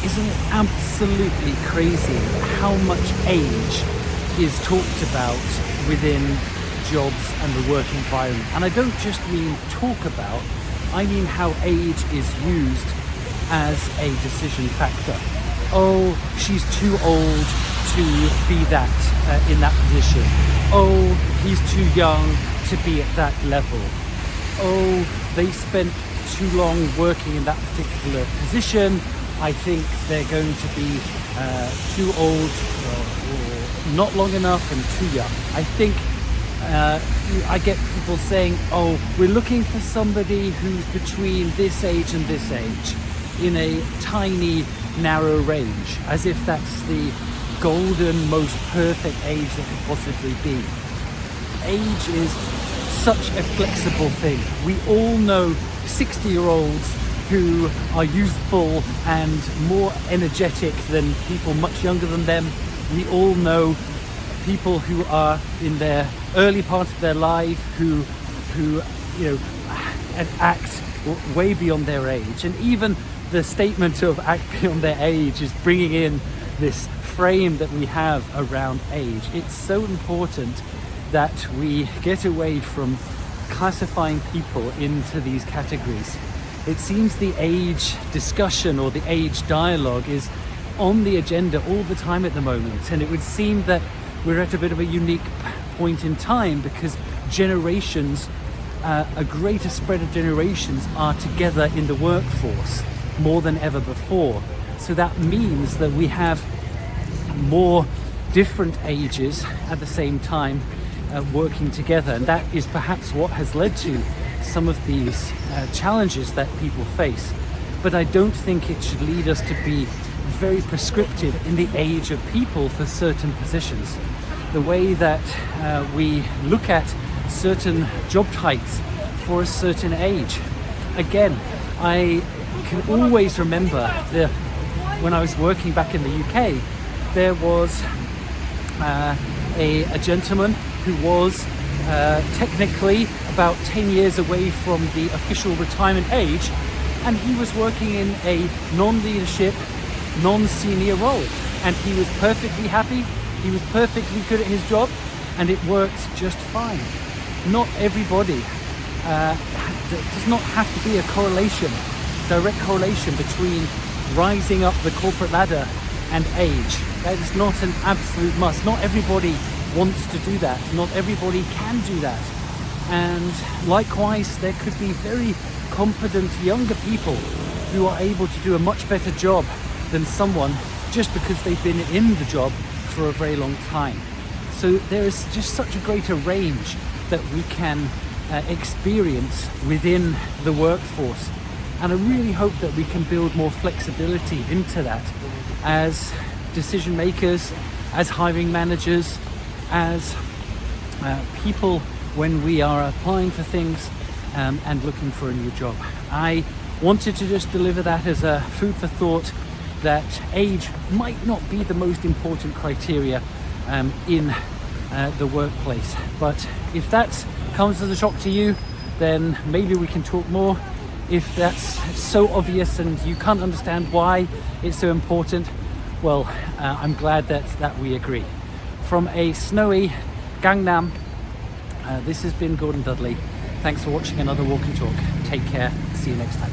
Isn't it absolutely crazy how much age is talked about within jobs and the work environment? And I don't just mean talk about, I mean how age is used as a decision factor. Oh, she's too old to be that in that position. Oh, he's too young to be at that level. Oh, they spent too long working in that particular position. I think they're going to be too old or not long enough and too young. I think I get people saying, oh, we're looking for somebody who's between this age and this age in a tiny, narrow range, as if that's the golden, most perfect age that could possibly be. Age is such a flexible thing. We all know 60-year-olds who are youthful and more energetic than people much younger than them. We all know people who are in their early part of their life who act way beyond their age. And even the statement of act beyond their age is bringing in this frame that we have around age. It's so important that we get away from classifying people into these categories. It seems the age discussion or the age dialogue is on the agenda all the time at the moment, and it would seem that we're at a bit of a unique point in time because generations, a greater spread of generations are together in the workforce more than ever before. So that means that we have more different ages at the same time working together, and that is perhaps what has led to some of these challenges that people face. But I don't think it should lead us to be very prescriptive in the age of people for certain positions. The way that we look at certain job types for a certain age. Again, I can always remember when I was working back in the UK, there was a gentleman who was technically about 10 years away from the official retirement age, and he was working in a non-leadership, non-senior role, and he was perfectly happy, he was perfectly good at his job, and it worked just fine. Not everybody, does not have to be a correlation, direct correlation between rising up the corporate ladder and age. That is not an absolute must. Not everybody wants to do that. Not everybody can do that. And likewise, there could be very competent younger people who are able to do a much better job than someone just because they've been in the job for a very long time. So there is just such a greater range that we can experience within the workforce. And I really hope that we can build more flexibility into that as decision makers, as hiring managers, as people when we are applying for things and looking for a new job. I wanted to just deliver that as a food for thought, that age might not be the most important criteria in the workplace. But if that comes as a shock to you, then maybe we can talk more. If that's so obvious and you can't understand why it's so important, well, I'm glad that we agree. From a snowy Gangnam, this has been Gordon Dudley. Thanks for watching another Walk and Talk. Take care. See you next time.